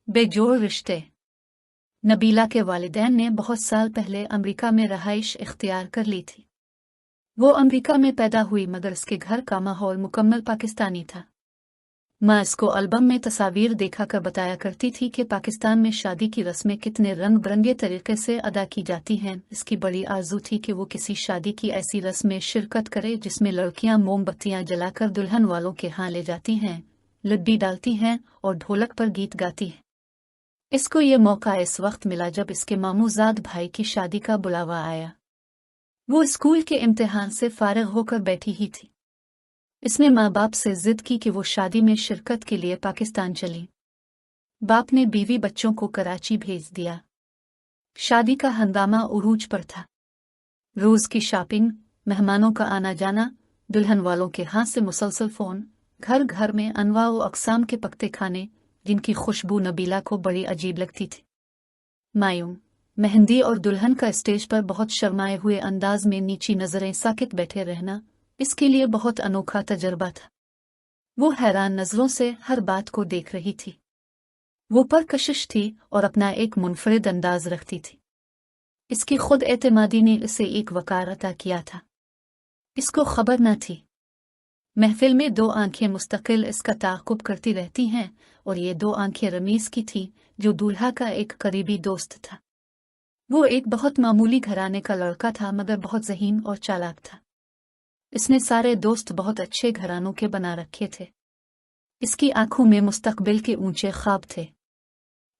बेजोड़ रिश्ते। नबीला के वालिदैन ने बहुत साल पहले अमेरिका में रहाइश इख्तियार कर ली थी। वो अमेरिका में पैदा हुई मगर उसके घर का माहौल मुकम्मल पाकिस्तानी था। माँ इसको एल्बम में तस्वीर देखा कर बताया करती थी कि पाकिस्तान में शादी की रस्में कितने रंग बिरंगे तरीके से अदा की जाती हैं। इसकी बड़ी आरजू थी कि वो किसी शादी की ऐसी रस्म में शिरकत करे जिसमें लड़कियां मोमबत्तियां जलाकर दुल्हन वालों के यहाँ ले जाती हैं, लड्डी डालती हैं और ढोलक पर गीत गाती हैं। इसको ये मौका इस वक्त मिला जब इसके मामूजाद भाई की शादी का बुलावा आया। वो स्कूल के इम्तिहान से फारिग होकर बैठी ही थी। इसने माँ बाप से जिद की कि वो शादी में शिरकत के लिए पाकिस्तान चली। बाप ने बीवी बच्चों को कराची भेज दिया। शादी का हंगामा उरूज पर था। रोज की शॉपिंग, मेहमानों का आना जाना, दुल्हन वालों के हाथ से मुसलसल फोन, घर घर में अनवा व अक़साम के पकते खाने जिनकी खुशबू नबीला को बड़ी अजीब लगती थी। मायूम, मेहंदी और दुल्हन का स्टेज पर बहुत शर्माए हुए अंदाज में नीची नजरें साकित बैठे रहना इसके लिए बहुत अनोखा तजर्बा था। वो हैरान नजरों से हर बात को देख रही थी। वो परकशिश थी और अपना एक मुनफरिद अंदाज रखती थी। इसकी खुद एतमादी ने इसे एक वकार अता किया था। इसको खबर न थी महफिल में दो आंखें मुस्तकिल इसका ताक़ुब करती रहती हैं और ये दो आंखें रमीज की थी जो दूल्हा का एक करीबी दोस्त था। वो एक बहुत मामूली घराने का लड़का था मगर बहुत ज़हीन और चालाक था। इसने सारे दोस्त बहुत अच्छे घरानों के बना रखे थे। इसकी आंखों में मुस्तकबिल के ऊंचे ख्वाब थे।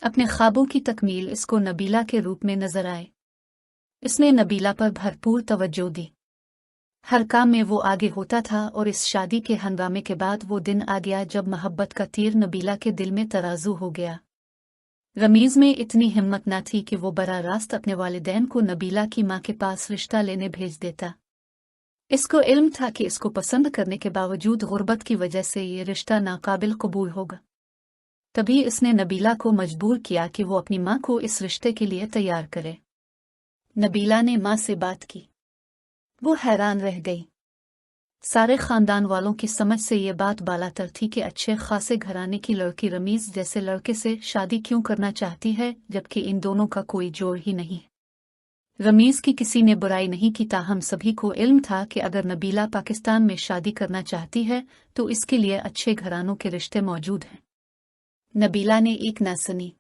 अपने ख्वाबों की तकमील इसको नबीला के रूप में नजर आए। इसने नबीला पर भरपूर तवज्जो दी। हर काम में वो आगे होता था और इस शादी के हंगामे के बाद वो दिन आ गया जब मोहब्बत का तीर नबीला के दिल में तराजू हो गया। रमीज में इतनी हिम्मत न थी कि वो बराह रास्त अपने वालिदैन को नबीला की माँ के पास रिश्ता लेने भेज देता। इसको इल्म था कि इसको पसंद करने के बावजूद गुर्बत की वजह से ये रिश्ता नाकाबिल कबूल होगा। तभी इसने नबीला को मजबूर किया कि वो अपनी माँ को इस रिश्ते के लिए तैयार करे। नबीला ने माँ से बात की। वो हैरान रह गई। सारे खानदान वालों की समझ से ये बात बालातर थी कि अच्छे खासे घराने की लड़की रमीज जैसे लड़के से शादी क्यों करना चाहती है जबकि इन दोनों का कोई जोड़ ही नहीं। रमीज की किसी ने बुराई नहीं की, ताहम सभी को इल्म था कि अगर नबीला पाकिस्तान में शादी करना चाहती है तो इसके लिए अच्छे घरानों के रिश्ते मौजूद हैं। नबीला ने एक न सुनी।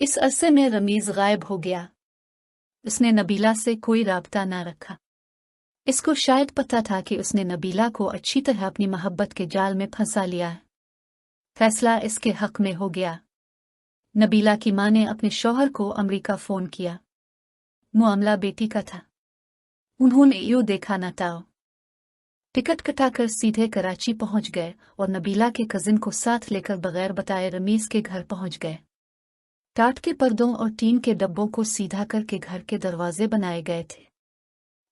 इस अरसे में रमीज गायब हो गया। उसने नबीला से कोई राबता न रखा। इसको शायद पता था कि उसने नबीला को अच्छी तरह अपनी मोहब्बत के जाल में फंसा लिया है। फैसला इसके हक में हो गया। नबीला की माँ ने अपने शौहर को अमेरिका फोन किया। मामला बेटी का था। उन्होंने यूं देखा न था। टिकट कटाकर सीधे कराची पहुंच गए और नबीला के कजिन को साथ लेकर बगैर बताए रमीज के घर पहुंच गए। टाट के पर्दों और टीन के डब्बों को सीधा करके घर के दरवाजे बनाए गए थे।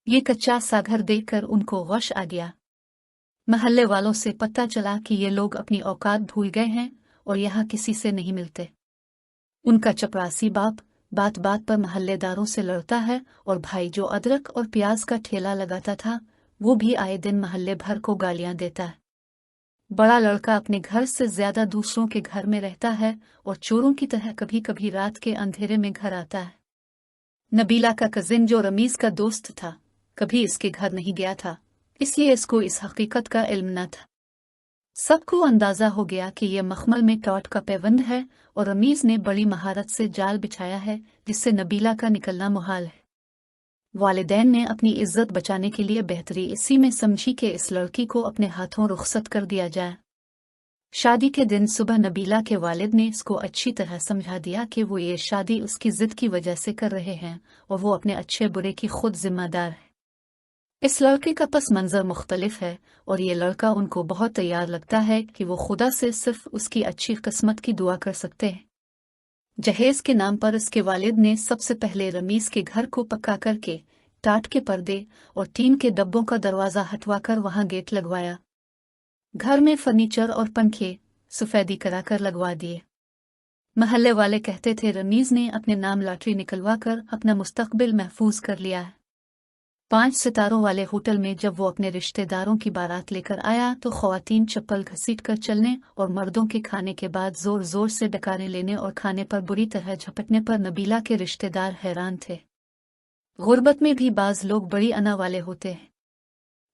ये कच्चा सा घर देखकर उनको गश आ गया। महल्ले वालों से पता चला कि ये लोग अपनी औकात भूल गए हैं और यहाँ किसी से नहीं मिलते। उनका चपरासी बाप बात बात पर महल्लेदारों से लड़ता है और भाई जो अदरक और प्याज का ठेला लगाता था वो भी आए दिन महल्ले भर को गालियां देता है। बड़ा लड़का अपने घर से ज्यादा दूसरों के घर में रहता है और चोरों की तरह कभी कभी रात के अंधेरे में घर आता है। नबीला का कजिन जो रमीज का दोस्त था कभी इसके घर नहीं गया था, इसलिए इसको इस हकीकत का इल्म न था। सबको अंदाजा हो गया कि यह मखमल में टॉट का पैबंद है और रमीज ने बड़ी महारत से जाल बिछाया है जिससे नबीला का निकलना मुहाल है। वालिदैन ने अपनी इज्जत बचाने के लिए बेहतरी इसी में समझी कि इस लड़की को अपने हाथों रुखसत कर दिया जाए। शादी के दिन सुबह नबीला के वालिद ने इसको अच्छी तरह समझा दिया कि वो ये शादी उसकी जिद की वजह से कर रहे हैं और वो अपने अच्छे बुरे की खुद जिम्मेदार है। इस लड़के का पस मंजर मुख्तलिफ है और ये लड़का उनको बहुत तैयार लगता है कि वो खुदा से सिर्फ उसकी अच्छी किस्मत की दुआ कर सकते हैं। जहेज के नाम पर इसके वालिद ने सबसे पहले रमीज के घर को पक्का करके टाट के पर्दे और टीन के डब्बों का दरवाजा हटवाकर वहां गेट लगवाया। घर में फर्नीचर और पंखे सफेदी कराकर लगवा दिए। महल्ले वाले कहते थे रमीज ने अपने नाम लॉटरी निकलवा कर अपना मुस्तकबिल महफूज कर लिया है। 5 सितारों वाले होटल में जब वो अपने रिश्तेदारों की बारात लेकर आया तो ख़वातीन चप्पल घसीट कर चलने और मर्दों के खाने के बाद जोर जोर से डकारे लेने और खाने पर बुरी तरह झपटने पर नबीला के रिश्तेदार हैरान थे। गुर्बत में भी बाज लोग बड़ी अना वाले होते हैं,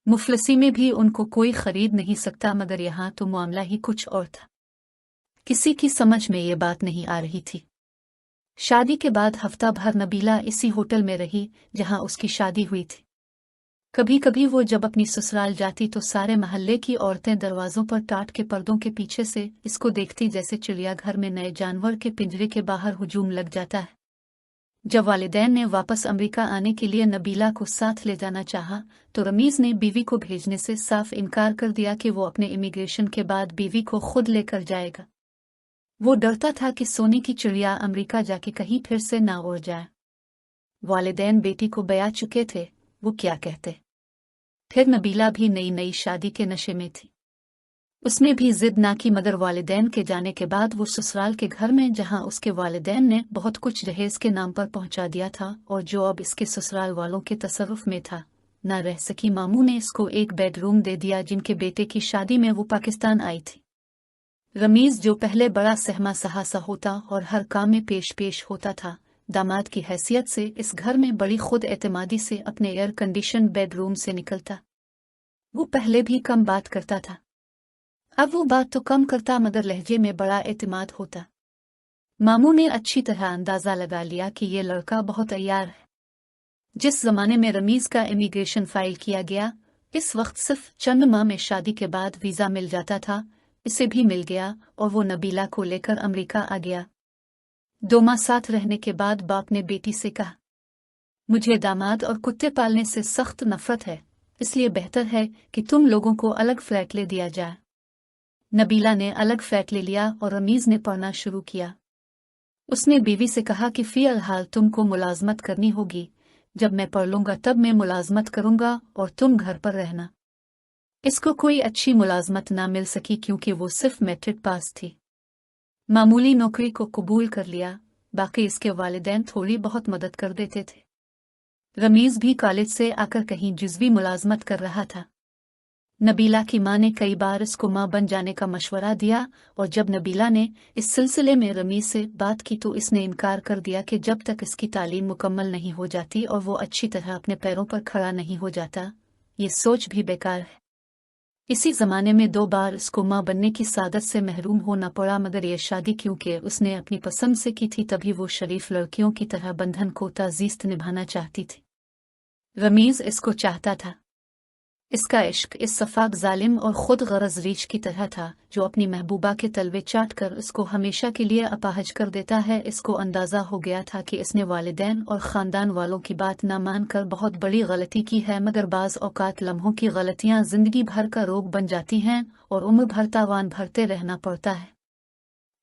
मुफलसी में भी उनको कोई खरीद नहीं सकता, मगर यहाँ तो मामला ही कुछ और था। किसी की समझ में ये बात नहीं आ रही थी। शादी के बाद हफ्ता भर नबीला इसी होटल में रही जहां उसकी शादी हुई थी। कभी कभी वो जब अपनी ससुराल जाती तो सारे महल्ले की औरतें दरवाजों पर टाट के पर्दों के पीछे से इसको देखती जैसे चिड़ियाघर में नए जानवर के पिंजरे के बाहर हुजूम लग जाता है। जब वालिदैन ने वापस अमेरिका आने के लिए नबीला को साथ ले जाना चाहा तो रमीज ने बीवी को भेजने से साफ इनकार कर दिया कि वो अपने इमिग्रेशन के बाद बीवी को खुद लेकर जाएगा। वो डरता था कि सोने की चिड़िया अमेरिका जाके कहीं फिर से ना उड़ जाए। वालिदैन बेटी को बया चुके थे, वो क्या कहते। फिर नबीला भी नई नई शादी के नशे में थी। उसने भी जिद ना की, मगर वालिदैन के जाने के बाद वो ससुराल के घर में जहां उसके वालिदैन ने बहुत कुछ जहेज के नाम पर पहुंचा दिया था और जो अब इसके ससुराल वालों के तसर्रुफ में था, ना रह सकी। मामू ने इसको एक बेडरूम दे दिया जिनके बेटे की शादी में वो पाकिस्तान आई थी। रमीज जो पहले बड़ा सहमा सहासा होता और हर काम में पेश होता था, दामाद की हैसियत से इस घर में बड़ी खुद एतमादी से अपने एयर कंडीशन बेडरूम से निकलता। वो पहले भी कम बात करता था, अब वो बात तो कम करता मगर लहजे में बड़ा एतमाद होता। मामू ने अच्छी तरह अंदाजा लगा लिया कि ये लड़का बहुत अय्यार है। जिस जमाने में रमीज का इमिग्रेशन फाइल किया गया, इस वक्त सिर्फ चंद माह में शादी के बाद वीजा मिल जाता था, इसे भी मिल गया और वो नबीला को लेकर अमेरिका आ गया। 2 माह साथ रहने के बाद बाप ने बेटी से कहा, मुझे दामाद और कुत्ते पालने से सख्त नफरत है, इसलिए बेहतर है कि तुम लोगों को अलग फ्लैट ले दिया जाए। नबीला ने अलग फ्लैट ले लिया और रमीज ने पढ़ना शुरू किया। उसने बीवी से कहा कि फिलहाल तुमको मुलाजमत करनी होगी, जब मैं पढ़ लूंगा तब मैं मुलाजमत करूंगा और तुम घर पर रहना। इसको कोई अच्छी मुलाजमत ना मिल सकी क्योंकि वो सिर्फ मैट्रिक पास थी। मामूली नौकरी को कबूल कर लिया, बाकी इसके वालिदैन थोड़ी बहुत मदद कर देते थे। रमीज भी कॉलेज से आकर कहीं जुज़वी मुलाजमत कर रहा था। नबीला की मां ने कई बार इसको मां बन जाने का मशवरा दिया और जब नबीला ने इस सिलसिले में रमीज से बात की तो इसने इनकार कर दिया कि जब तक इसकी तालीम मुकम्मल नहीं हो जाती और वो अच्छी तरह अपने पैरों पर खड़ा नहीं हो जाता, ये सोच भी बेकार है। इसी ज़माने में 2 बार इसको मां बनने की सादत से महरूम होना पड़ा, मगर ये शादी क्योंकि उसने अपनी पसंद से की थी तभी वो शरीफ लड़कियों की तरह बंधन को ताज़ीस्त निभाना चाहती थी। रमीज इसको चाहता था। इसका इश्क इस सफाक जालिम और खुद गरज रीछ की तरह था जो अपनी महबूबा के तलवे चाट कर उसको हमेशा के लिए अपाहज कर देता है। इसको अंदाज़ा हो गया था कि इसने वालिदैन और ख़ानदान वालों की बात न मानकर बहुत बड़ी गलती की है, मगर बाज़ औक़ात लम्हों की गलतियाँ ज़िंदगी भर का रोग बन जाती हैं और उम्र भर तावान भरते रहना पड़ता है।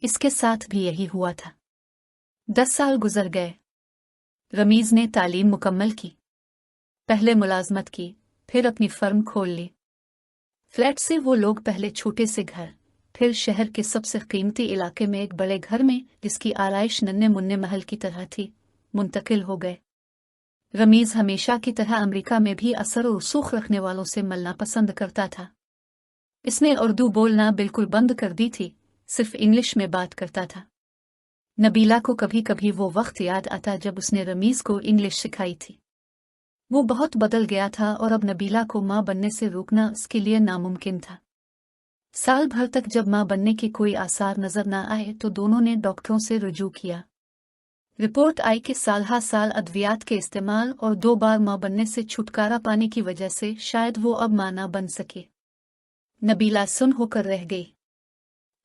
इसके साथ भी यही हुआ था। 10 साल गुजर गए। रमीज़ ने तालीम मुकम्मल की, पहले मुलाजमत की, फिर अपनी फर्म खोल ली। फ्लैट से वो लोग पहले छोटे से घर, फिर शहर के सबसे कीमती इलाके में एक बड़े घर में जिसकी आराइश नन्हे मुन्ने महल की तरह थी, मुंतकिल हो गए। रमीज हमेशा की तरह अमेरिका में भी असर और रसूख रखने वालों से मिलना पसंद करता था। इसने उर्दू बोलना बिल्कुल बंद कर दी थी, सिर्फ इंग्लिश में बात करता था। नबीला को कभी कभी वो वक्त याद आता जब उसने रमीज को इंग्लिश सिखाई थी। वो बहुत बदल गया था और अब नबीला को मां बनने से रोकना उसके लिए नामुमकिन था। साल भर तक जब मां बनने के कोई आसार नजर न आए तो दोनों ने डॉक्टरों से रुजू किया। रिपोर्ट आई कि साल अद्वियात के इस्तेमाल और 2 बार मां बनने से छुटकारा पाने की वजह से शायद वो अब मां ना बन सके। नबीला सुन होकर रह गई।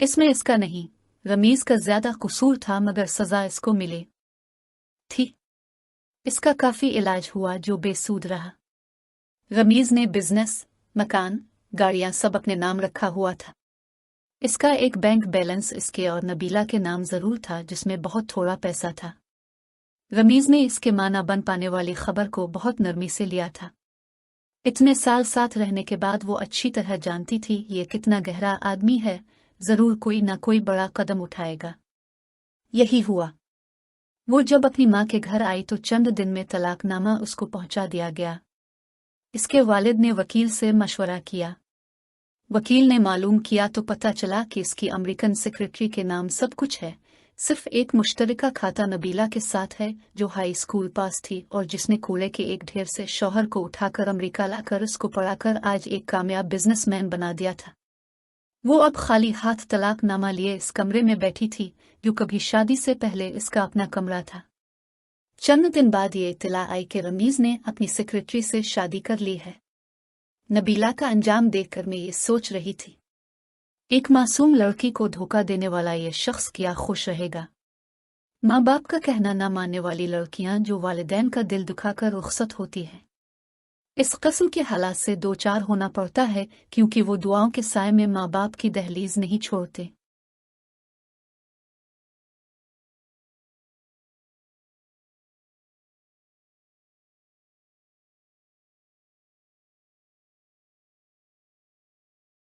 इसमें इसका नहीं, रमीज का ज्यादा कसूर था, मगर सजा इसको मिले थी। इसका काफी इलाज हुआ जो बेसूद रहा। रमीज ने बिजनेस, मकान, गाड़ियां सब अपने नाम रखा हुआ था। इसका एक बैंक बैलेंस इसके और नबीला के नाम जरूर था जिसमें बहुत थोड़ा पैसा था। रमीज ने इसके माना बन पाने वाली खबर को बहुत नरमी से लिया था। इतने साल साथ रहने के बाद वो अच्छी तरह जानती थी ये कितना गहरा आदमी है, जरूर कोई ना कोई बड़ा कदम उठाएगा। यही हुआ। वो जब अपनी माँ के घर आई तो चंद दिन में तलाकनामा उसको पहुंचा दिया गया। इसके वालिद ने वकील से मशवरा किया। वकील ने मालूम किया तो पता चला कि इसकी अमेरिकन सेक्रेटरी के नाम सब कुछ है, सिर्फ एक मुश्तरका खाता नबीला के साथ है जो हाई स्कूल पास थी और जिसने कूड़े के एक ढेर से शौहर को उठाकर अमेरिका लाकर उसको पढ़ाकर आज एक कामयाब बिजनेसमैन बना दिया था। वो अब खाली हाथ तलाकनामा लिए इस कमरे में बैठी थी जो कभी शादी से पहले इसका अपना कमरा था। चंद दिन बाद ये इत्तला आई कि रमीज ने अपनी सेक्रेटरी से शादी कर ली है। नबीला का अंजाम देखकर मैं ये सोच रही थी, एक मासूम लड़की को धोखा देने वाला ये शख्स क्या खुश रहेगा। माँ बाप का कहना न मानने वाली लड़कियां जो वालिदैन का दिल दुखाकर रुखसत होती हैं, इस किस्म के हालात से दो चार होना पड़ता है क्योंकि वो दुआओं के साए में माँ बाप की दहलीज नहीं छोड़ते।